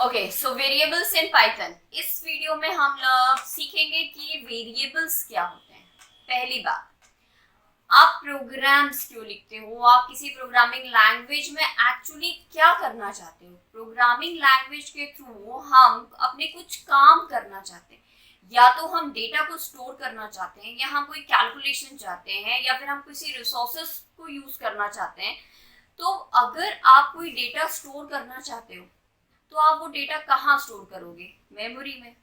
Okay, so variables in Python. इस video में हम लोग सीखेंगे कि वेरिएबल्स क्या होते हैं। पहली बात, आप प्रोग्राम्स क्यों लिखते हो, आप किसी प्रोग्रामिंग लैंग्वेज में एक्चुअली क्या करना चाहते हो। प्रोग्रामिंग लैंग्वेज के थ्रू हम अपने कुछ काम करना चाहते हैं, या तो हम डेटा को स्टोर करना चाहते हैं, या हम कोई कैलकुलेशन चाहते हैं, या फिर हम किसी रिसोर्सेस को यूज करना चाहते हैं। तो अगर आप कोई डेटा स्टोर करना चाहते हो तो आप वो डेटा कहाँ स्टोर करोगे? मेमोरी में।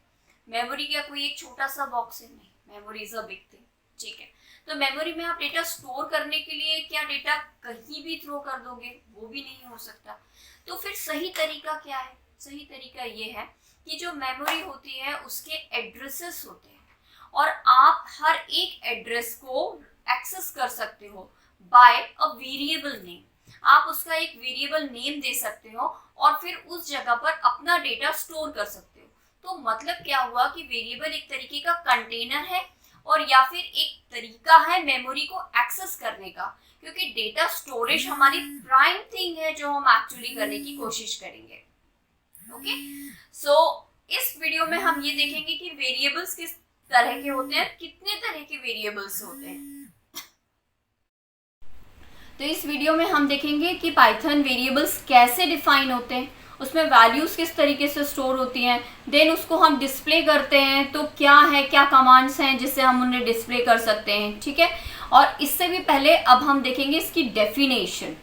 मेमोरी क्या कोई एक छोटा सा बॉक्स है? नहीं, memory is a big thing. ठीक है, तो मेमोरी में आप डेटा स्टोर करने के लिए क्या डेटा कहीं भी थ्रो कर दोगे? वो भी नहीं हो सकता। तो फिर सही तरीका क्या है? सही तरीका ये है कि जो मेमोरी होती है उसके एड्रेसेस होते हैं, और आप हर एक एड्रेस को एक्सेस कर सकते हो बाय अ वेरिएबल नेम। आप उसका एक वेरिएबल नेम दे सकते हो और फिर उस जगह पर अपना डेटा स्टोर कर सकते हो। तो मतलब क्या हुआ कि वेरिएबल एक तरीके का कंटेनर है, और या फिर एक तरीका है मेमोरी को एक्सेस करने का, क्योंकि डेटा स्टोरेज हमारी प्राइम थिंग है जो हम एक्चुअली करने की कोशिश करेंगे। ओके, सो इस वीडियो में हम ये देखेंगे कि वेरिएबल्स किस तरह के होते हैं, कितने तरह के वेरिएबल्स होते हैं। तो इस वीडियो में हम देखेंगे कि पाइथन वेरिएबल्स कैसे डिफाइन होते हैं, उसमें वैल्यूज़ किस तरीके से स्टोर होती हैं, देन उसको हम डिस्प्ले करते हैं तो क्या है, क्या कमांड्स हैं जिससे हम उन्हें डिस्प्ले कर सकते हैं। ठीक है, और इससे भी पहले अब हम देखेंगे इसकी definition.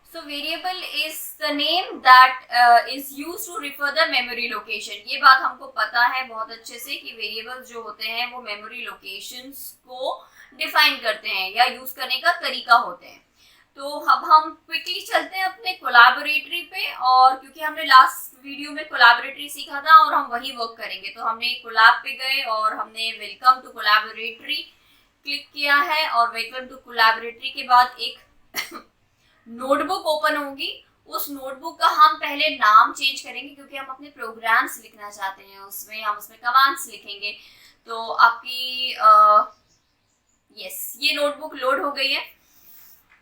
So variable is the name that is used to refer the memory location. ये बात हमको पता है बहुत अच्छे से कि वेरिएबल्स जो होते हैं वो मेमोरी लोकेशंस को डिफाइन करते हैं या यूज करने का तरीका होते हैं। तो अब हम क्विकली चलते हैं अपने कोलैबोरेटरी पे, और क्योंकि हमने लास्ट वीडियो में कोलैबोरेटरी सीखा था और हम वही वर्क करेंगे, तो हमने कोलैब पे गए और हमने वेलकम टू कोलैबोरेटरी क्लिक किया है, और वेलकम टू कोलैबोरेटरी के बाद एक नोटबुक ओपन होगी। उस नोटबुक का हम पहले नाम चेंज करेंगे क्योंकि हम अपने प्रोग्राम्स लिखना चाहते हैं, उसमें हम उसमें कमांड्स लिखेंगे। तो आपकी ये नोटबुक लोड हो गई है।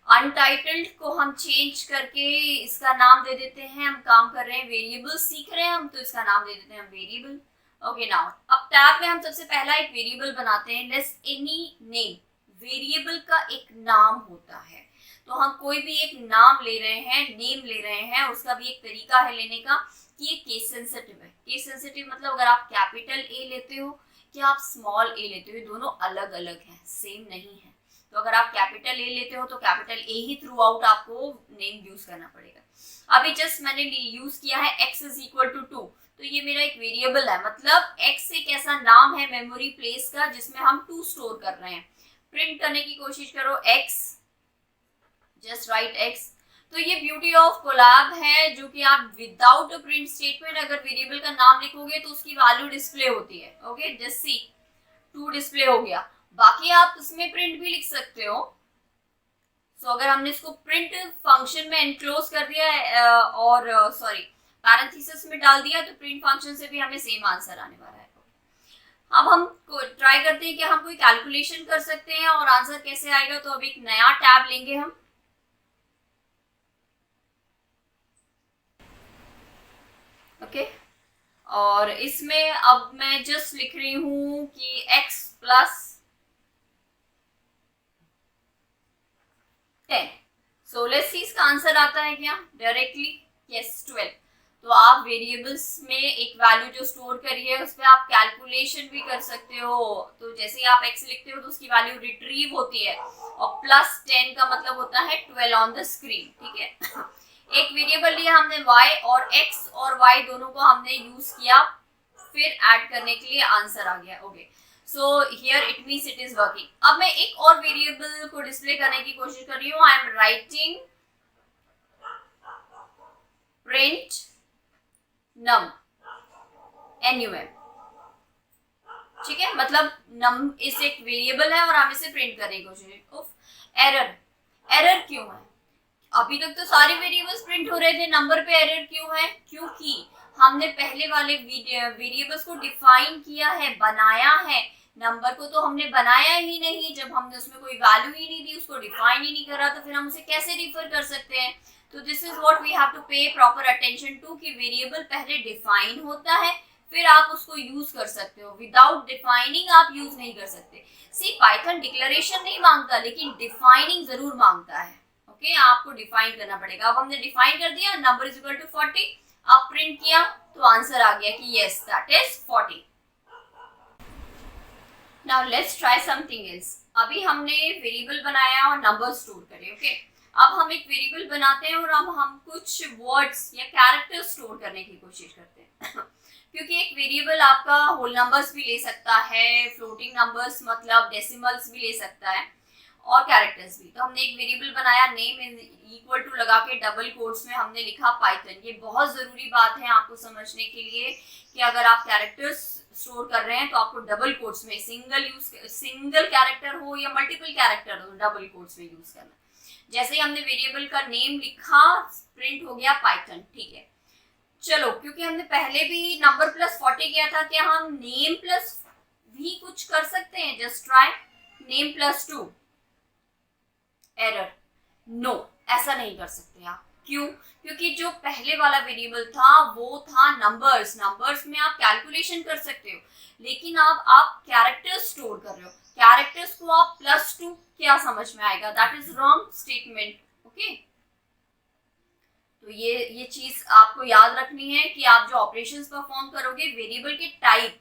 अनटाइटल्ड को हम चेंज करके इसका नाम दे देते हैं, हम काम कर रहे हैं, वेरिएबल सीख रहे हैं हम, तो इसका नाम दे देते हैं हम वेरिएबल। ओके, नाउ अब टैब में हम सबसे पहला एक वेरिएबल बनाते हैं, लेट्स एनी नेम। वेरिएबल का एक नाम होता है, तो हम कोई भी एक नाम ले रहे हैं, नेम ले रहे हैं, उसका भी एक तरीका है लेने का कि ये केस सेंसिटिव है। केस सेंसिटिव मतलब अगर आप कैपिटल ए लेते हो कि आप स्मॉल ए लेते हो, ये दोनों अलग अलग हैं, सेम नहीं है। तो अगर आप कैपिटल ए लेते हो तो capital A he through out आपको नेम यूज करना पड़ेगा। अभी जस्ट मैंने यूज किया है x इज इक्वल टू 2, तो ये मेरा एक वेरिएबल है, मतलब x एक ऐसा नाम है मेमोरी प्लेस का जिसमें हम 2 स्टोर कर रहे हैं। प्रिंट करने की कोशिश करो x, जस्ट राइट x। तो ये ब्यूटी ऑफ कोलैब है, जो कि आप विदाउट अ प्रिंट स्टेटमेंट अगर वेरिएबल का नाम लिखोगे तो उसकी वैल्यू डिस्प्ले होती है। ओके, जस्ट सी 2 डिस्प्ले हो गया। बाकी आप इसमें प्रिंट भी लिख सकते हो। सो अगर हमने इसको प्रिंट फंक्शन में एनक्लोज कर दिया है और सॉरी पैरेंथेसिस में डाल दिया, तो प्रिंट फंक्शन से भी हमें सेम आंसर आने वाला है। अब हम ट्राई करते हैं कि हम कोई कैलकुलेशन कर सकते हैं और आंसर कैसे आएगा। तो अब एक नया टैब लेंगे हम। ओके, और इसमें अब मैं जस्ट लिख रही हूं कि x plus 10। So let's see इसका आंसर आता है क्या डायरेक्टली? यस, 12। तो आप वेरिएबल्स में एक वैल्यू जो स्टोर करी है उस पर आप कैलकुलेशन भी कर सकते हो। तो जैसे ही आप x लिखते हो तो उसकी वैल्यू रिट्रीव होती है, और प्लस 10 का मतलब होता है 12 ऑन द स्क्रीन। ठीक है, एक वेरिएबल लिया हमने y, और x और y दोनों को हमने यूज किया, फिर ऐड करने के लिए आंसर आ गया। Okay, so here it means it is working. अब मैं एक और वेरिएबल को डिस्प्ले करने की कोशिश कर रही हूँ। I am writing print num, num। ठीक है, मतलब num इस एक वेरिएबल है और हम इसे प्रिंट करने की कोशिश। एरर, एरर क्यों है? अभी तक तो सारे वेरिएबल्स प्रिंट हो रहे थे, नंबर पे एरर क्यों है? क्योंकि हमने पहले वाले वेरिएबल्स को डिफाइन किया है, बनाया है। नंबर को तो हमने बनाया ही नहीं, जब हमने उसमें कोई वैल्यू ही नहीं दी, उसको डिफाइन ही नहीं करा, तो फिर हम उसे कैसे रिफर कर सकते हैं? तो this is what we have to pay proper attention to कि वेरिएबल पहले डिफाइन होता है, फिर आप उसको यूज कर सकते हो। विदाउट डिफाइनिंग आप यूज नहीं कर सकते। सी पाइथन डिक्लेरेशन नहीं मांगता, लेकिन डिफाइनिंग जरूर मांगता है। ओके, आपको डिफाइन करना पड़ेगा। अब हमने डिफाइन कर दिया नंबर इज इक्वल टू 40, आप प्रिंट किया तो आंसर आ गया कि yes that is 40। Now let's try something else. अभी हमने वेरिएबल बनाया और नंबर स्टोर करे। ओके, अब हम एक वेरिएबल बनाते हैं और अब हम कुछ वर्ड्स या कैरेक्टर स्टोर करने की कोशिश करते हैं क्योंकि एक वेरिएबल आपका होल नंबर्स भी ले सकता है, फ्लोटिंग नंबर्स मतलब डेसिमल्स भी ले सकता है, और कैरेक्टर्स भी। तो हमने एक वेरिएबल बनाया, नेम इज इक्वल टू लगा के डबल कोट्स में हमने लिखा पाइथन। ये बहुत ज़रूरी बात है आपको समझने के लिए कि अगर आप कैरेक्टर्स स्टोर कर रहे हैं तो आपको डबल कोट्स में सिंगल कैरेक्टर हो या मल्टीपल कैरेक्टर हो, डबल कोट्स में यूज करना। जैसे ही हमने वेरिएबल का नेम लिखा, प्रिंट हो गया पाइथन। ठीक है, चलो क्योंकि हमने पहले भी नंबर प्लस 40 किया था, क्या हम नेम प्लस भी कुछ कर सकते हैं? Just try name plus 2। Error, no, ऐसा नहीं कर सकते आप। क्यों? क्योंकि जो पहले वाला वेरिएबल था वो था नंबर्स। नंबर्स में आप कैलकुलेशन कर सकते हो, लेकिन अब आप कैरेक्टर्स स्टोर कर रहे हो। कैरेक्टर्स को आप +2 क्या समझ में आएगा? That is wrong statement. Okay, तो ये चीज आपको याद रखनी है कि आप जो ऑपरेशंस परफॉर्म करोगे, वेरिएबल के टाइप,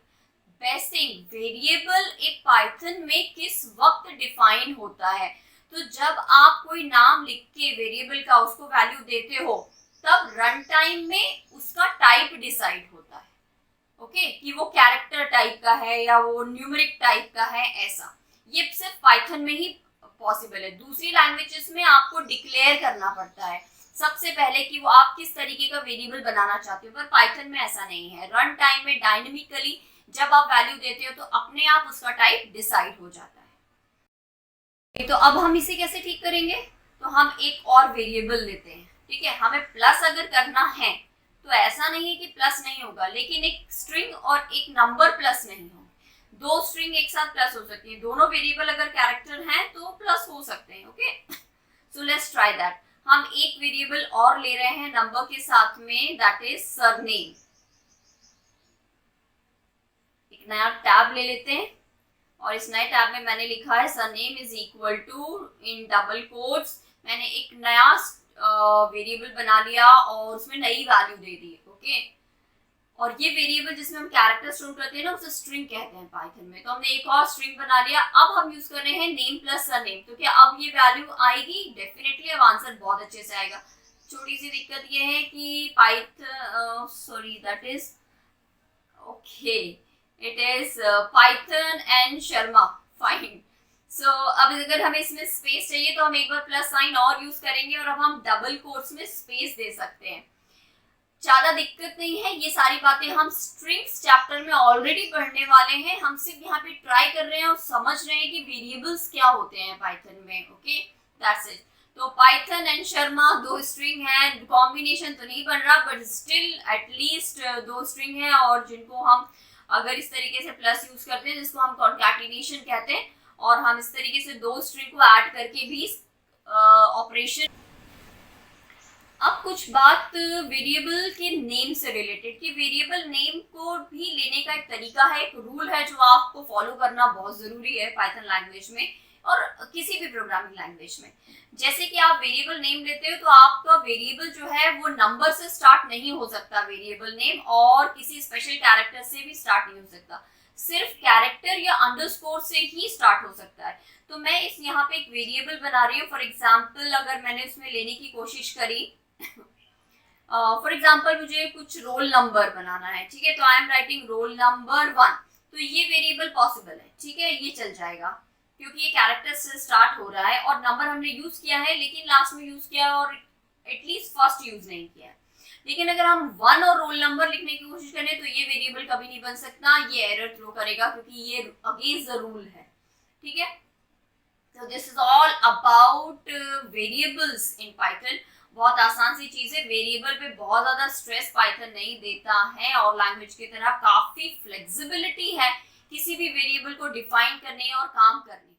बेस्ट थिंग, वेरिएबल एक पाइथन में किस वक्त डिफाइन होता है। तो जब आप कोई नाम लिख के वेरिएबल का उसको वैल्यू देते हो, तब रन टाइम में उसका टाइप डिसाइड होता है। ओके, कि वो कैरेक्टर टाइप का है या वो न्यूमेरिक टाइप का है, ऐसा। ये सिर्फ पाइथन में ही पॉसिबल है। दूसरी लैंग्वेजेस में आपको डिक्लेयर करना पड़ता है सबसे पहले कि वो आप किस तरीके का वेरिएबल बनाना चाहते हो, पर पाइथन में ऐसा नहीं है। रन टाइम में डायनेमिकली जब आप वैल्यू देते हो तो अपने आप उसका टाइप डिसाइड हो जाता है। तो अब हम इसे कैसे ठीक करेंगे? तो हम एक और वेरिएबल लेते हैं। ठीक है, हमें प्लस अगर करना है तो ऐसा नहीं है कि प्लस नहीं होगा, लेकिन एक स्ट्रिंग और एक नंबर प्लस नहीं हो। दो स्ट्रिंग एक साथ प्लस हो सकती है। दोनों वेरिएबल अगर कैरेक्टर हैं तो प्लस हो सकते हैं। Okay, so let's try that. हम एक वेरिएबल और ले रहे हैं नंबर के साथ में, दैट इज सरनेम। एक नया टैब ले लेते हैं और इस नए टैब में मैंने लिखा है surname is equal to, in double quotes मैंने एक नया वेरिएबल बना लिया और उसमें नई वैल्यू दे दी। ओके, और ये वेरिएबल जिसमें हम कैरेक्टर स्टोर करते हैं ना, उसे स्ट्रिंग कहते हैं पाइथन में। तो हमने एक और स्ट्रिंग बना लिया। अब हम यूज कर रहे हैं नेम प्लस सरनेम। तो क्या अब ये वैल्यू आएगी? डेफिनेटली अब आंसर बहुत अच्छे से आएगा। छोटी सी दिक्कत ये है कि it is Python and Sharma, fine. So अब अगर हमें इसमें स्पेस चाहिए तो हम एक बार प्लस साइन और यूज करेंगे और अब हम डबल कोट्स में स्पेस दे सकते हैं। ज्यादा दिक्कत नहीं है, ये सारी बातें हम स्ट्रिंग्स चैप्टर में ऑलरेडी पढ़ने वाले हैं। हम सिर्फ यहाँ पे ट्राई कर रहे हैं और समझ रहे हैं कि वेरिएबल्स क्या होते हैं पाइथन में। Okay, that's it. तो पाइथन एंड शर्मा दो स्ट्रिंग है, कॉम्बिनेशन तो नहीं बन रहा, बट स्टिल एटलीस्ट दो स्ट्रिंग है, और जिनको हम अगर इस तरीके से प्लस यूज करते हैं जिसको हम कॉन्कैटिनेशन कहते हैं, और हम इस तरीके से दो स्ट्रिंग को ऐड करके भी ऑपरेशन। अब कुछ बात वेरिएबल के नेम से रिलेटेड, कि वेरिएबल नेम को भी लेने का एक तरीका है, एक रूल है जो आपको फॉलो करना बहुत जरूरी है पाइथन लैंग्वेज में और किसी भी प्रोग्रामिंग लैंग्वेज में। जैसे कि आप वेरिएबल नेम लेते हो तो आपका वेरिएबल जो है वो नंबर से स्टार्ट नहीं हो सकता वेरिएबल नेम, और किसी स्पेशल कैरेक्टर से भी स्टार्ट नहीं हो सकता, सिर्फ कैरेक्टर या अंडरस्कोर से ही स्टार्ट हो सकता है। तो मैं इस यहाँ पे एक वेरिएबल बना रही हूँ। फॉर एग्जाम्पल अगर मैंने उसमें लेने की कोशिश करी, फॉर एग्जाम्पल मुझे कुछ रोल नंबर बनाना है। ठीक है, तो I am writing roll number 1, तो ये वेरिएबल पॉसिबल है। ठीक है, ये चल जाएगा क्योंकि ये कैरेक्टर से स्टार्ट हो रहा है और नंबर हमने यूज किया है, लेकिन लास्ट में यूज किया और एटलीस्ट फर्स्ट यूज नहीं किया है। लेकिन अगर हम 1 और रोल नंबर लिखने की कोशिश करें तो ये वेरिएबल कभी नहीं बन सकता, ये एरर थ्रो करेगा क्योंकि ये अगेंस्ट द रूल है। ठीक है, तो this is all about variables in Python. बहुत आसान सी चीज है, वेरिएबल पे बहुत ज्यादा स्ट्रेस पाइथन नहीं देता है और लैंग्वेज की तरह काफी फ्लेक्सिबिलिटी है किसी भी वेरिएबल को डिफाइन करने और काम करने।